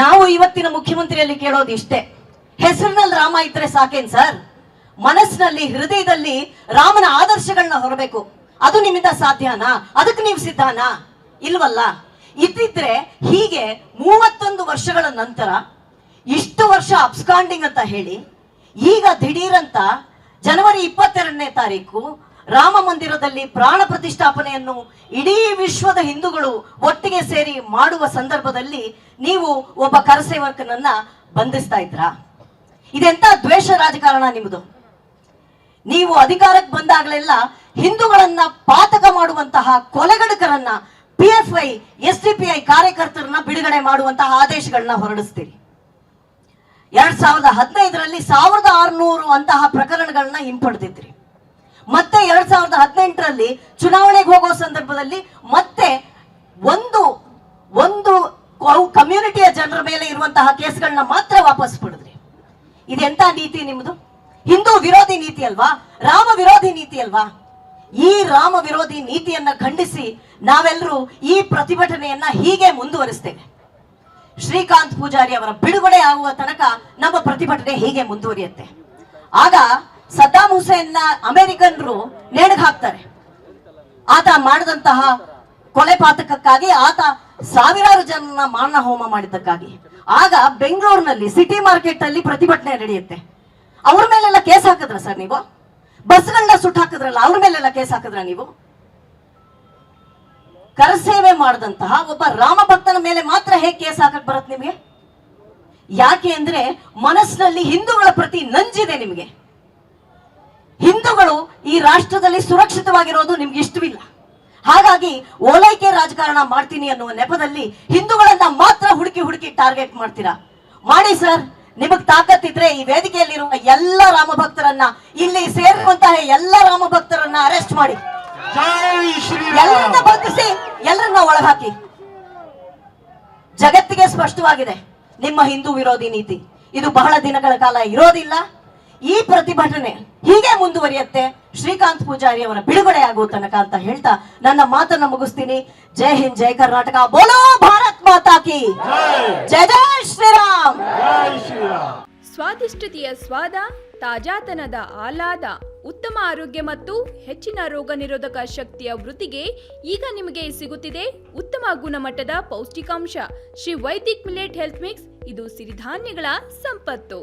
ನಾವು ಇವತ್ತಿನ ಮುಖ್ಯಮಂತ್ರಿಯಲ್ಲಿ ಕೇಳೋದು ಇಷ್ಟೇ, ಹೆಸರಿನಲ್ಲಿ ರಾಮ ಇದ್ರೆ ಸಾಕೇನ್ ಸರ್? ಮನಸ್ಸಿನಲ್ಲಿ ಹೃದಯದಲ್ಲಿ ರಾಮನ ಆದರ್ಶಗಳನ್ನ ಹೊರಬೇಕು. ಅದು ನಿಮ್ಮಿಂದ ಸಾಧ್ಯನಾ? ಅದಕ್ಕೆ ನೀವು ಸಿದ್ಧನಾ? ಇಲ್ವಲ್ಲ. ಇದ್ದಿದ್ರೆ ಹೀಗೆ 31 ವರ್ಷಗಳ ನಂತರ ಇಷ್ಟು ವರ್ಷ ಅಬ್ಸ್ಕಾಂಡಿಂಗ್ ಅಂತ ಹೇಳಿ ಈಗ ದಿಢೀರಂತ ಜನವರಿ 22ನೇ ತಾರೀಕು ರಾಮ ಮಂದಿರದಲ್ಲಿ ಪ್ರಾಣ ಪ್ರತಿಷ್ಠಾಪನೆಯನ್ನು ಇಡೀ ವಿಶ್ವದ ಹಿಂದೂಗಳು ಒಟ್ಟಿಗೆ ಸೇರಿ ಮಾಡುವ ಸಂದರ್ಭದಲ್ಲಿ ನೀವು ಒಬ್ಬ ಕರಸೇವಕನನ್ನ ಬಂಧಿಸ್ತಾ ಇದ್ರಾ? ಇದೆಂತ ದ್ವೇಷ ರಾಜಕಾರಣ ನಿಮ್ಮದು. ನೀವು ಅಧಿಕಾರಕ್ಕೆ ಬಂದಾಗಲೆಲ್ಲ ಹಿಂದೂಗಳನ್ನ ಪಾತಕ ಮಾಡುವಂತಹ ಕೊಲೆಗಡಕರನ್ನ, PFI SDPI ಕಾರ್ಯಕರ್ತರನ್ನ ಬಿಡುಗಡೆ ಮಾಡುವಂತಹ ಆದೇಶಗಳನ್ನ ಹೊರಡಿಸ್ತೀರಿ. 2015ರಲ್ಲಿ 1600 ಅಂತಹ ಪ್ರಕರಣಗಳನ್ನ ಹಿಂಪಡೆದಿದ್ರಿ. ಮತ್ತೆ 2018ರಲ್ಲಿ ಚುನಾವಣೆಗೆ ಹೋಗೋ ಸಂದರ್ಭದಲ್ಲಿ ಮತ್ತೆ ಒಂದು ಕಮ್ಯುನಿಟಿಯ ಜನರ ಮೇಲೆ ಇರುವಂತಹ ಕೇಸ್ಗಳನ್ನ ಮಾತ್ರ ವಾಪಸ್ ಪಡೆದ್ರಿ. ಇದೆಂತ ನೀತಿ ನಿಮ್ದು? ಹಿಂದೂ ವಿರೋಧಿ ನೀತಿ ಅಲ್ವಾ? ರಾಮ ವಿರೋಧಿ ನೀತಿ ಅಲ್ವಾ? ಈ ರಾಮ ವಿರೋಧಿ ನೀತಿಯನ್ನ ಖಂಡಿಸಿ ನಾವೆಲ್ಲರೂ ಈ ಪ್ರತಿಭಟನೆಯನ್ನ ಹೀಗೆ ಮುಂದುವರಿಸ್ತೇವೆ. ಶ್ರೀಕಾಂತ್ ಪೂಜಾರಿ ಅವರ ಬಿಡುಗಡೆ ಆಗುವ ತನಕ ನಮ್ಮ ಪ್ರತಿಭಟನೆ ಹೀಗೆ ಮುಂದುವರಿಯುತ್ತೆ. ಆಗ ಸದ್ದಾಂ ಹುಸೇನ್ನ ಅಮೆರಿಕನ್ರು ನೇಣಿಗೆ ಹಾಕ್ತಾರೆ. ಆತ ಮಾಡಿದಂತಹ ಕೊಲೆ ಪಾತಕಕ್ಕಾಗಿ, ಆತ ಸಾವಿರಾರು ಜನನ ಮಾರಣ ಹೋಮ ಮಾಡಿದ್ದಕ್ಕಾಗಿ. ಆಗ ಬೆಂಗಳೂರಿನಲ್ಲಿ ಸಿಟಿ ಮಾರ್ಕೆಟ್ ಅಲ್ಲಿ ಪ್ರತಿಭಟನೆ ನಡೆಯುತ್ತೆ. ಅವ್ರ ಮೇಲೆಲ್ಲ ಕೇಸ್ ಹಾಕಿದ್ರ ಸರ್ ನೀವು? ಬಸ್ಗಳನ್ನ ಸುಟ್ಟು ಹಾಕಿದ್ರಲ್ಲ, ಅವ್ರ ಮೇಲೆಲ್ಲ ಕೇಸ್ ಹಾಕಿದ್ರ ನೀವು? ಕರಸೇವೆ ಮಾಡಿದಂತಹ ಒಬ್ಬ ರಾಮ ಭಕ್ತನ ಮೇಲೆ ಮಾತ್ರ ಹೇಗೆ ಕೇಸ್ ಹಾಕಕ್ ಬರತ್ ನಿಮಗೆ? ಯಾಕೆ ಅಂದ್ರೆ ಮನಸ್ಸಿನಲ್ಲಿ ಹಿಂದೂಗಳ ಪ್ರತಿ ನಂಜಿದೆ ನಿಮಗೆ. ಹಿಂದೂಗಳು ಈ ರಾಷ್ಟ್ರದಲ್ಲಿ ಸುರಕ್ಷಿತವಾಗಿರೋದು ನಿಮ್ಗೆ ಇಷ್ಟವಿಲ್ಲ. ಹಾಗಾಗಿ ಓಲೈಕೆ ರಾಜಕಾರಣ ಮಾಡ್ತೀನಿ ಅನ್ನುವ ನೆಪದಲ್ಲಿ ಹಿಂದೂಗಳನ್ನ ಮಾತ್ರ ಹುಡುಕಿ ಟಾರ್ಗೆಟ್ ಮಾಡ್ತೀರಾ. ಮಾಡಿ ಸರ್, ನಿಮಗ್ ತಾಕತ್ತಿದ್ರೆ ಈ ವೇದಿಕೆಯಲ್ಲಿರುವ ಎಲ್ಲ ರಾಮ ಭಕ್ತರನ್ನ, ಇಲ್ಲಿ ಸೇರಿರುವಂತಹ ಎಲ್ಲ ರಾಮ ಭಕ್ತರನ್ನ ಅರೆಸ್ಟ್ ಮಾಡಿ, ಎಲ್ಲರನ್ನ ಬಂಧಿಸಿ, ಎಲ್ಲರನ್ನ ಒಳಗಾಕಿ. ಜಗತ್ತಿಗೆ ಸ್ಪಷ್ಟವಾಗಿದೆ ನಿಮ್ಮ ಹಿಂದೂ ವಿರೋಧಿ ನೀತಿ. ಇದು ಬಹಳ ದಿನಗಳ ಕಾಲ ಇರೋದಿಲ್ಲ. ಈ ಪ್ರತಿಭಟನೆ ಹೀಗೆ ಮುಂದುವರಿಯುತ್ತೆ ಶ್ರೀಕಾಂತ್ ಪೂಜಾರಿ ಅವರ ಬಿಡುಗಡೆ ಆಗುವ ತನಕ ಅಂತ ಹೇಳ್ತಾ ನನ್ನ ಮಾತನ್ನ ಮುಗಿಸ್ತೀನಿ. ಜೈ ಹಿಂದ್, ಜೈ ಕರ್ನಾಟಕ, ಬೋಲೋ ಭಾರತ್ ಮಾತಾ ಕಿ ಜೈ, ಜೈ ಶ್ರೀರಾಮ್. ಸ್ವಾದಿಷ್ಟತೆಯ ಸ್ವಾದ, ತಾಜಾತನದ ಆಹ್ಲಾದ, ಉತ್ತಮ ಆರೋಗ್ಯ ಮತ್ತು ಹೆಚ್ಚಿನ ರೋಗ ನಿರೋಧಕ ಶಕ್ತಿಯ ವೃದ್ಧಿಗೆ ಈಗ ನಿಮಗೆ ಸಿಗುತ್ತಿದೆ ಉತ್ತಮ ಗುಣಮಟ್ಟದ ಪೌಷ್ಟಿಕಾಂಶ. Shri Vaidik millet health mix. ಇದು ಸಿರಿಧಾನ್ಯಗಳ ಸಂಪತ್ತು.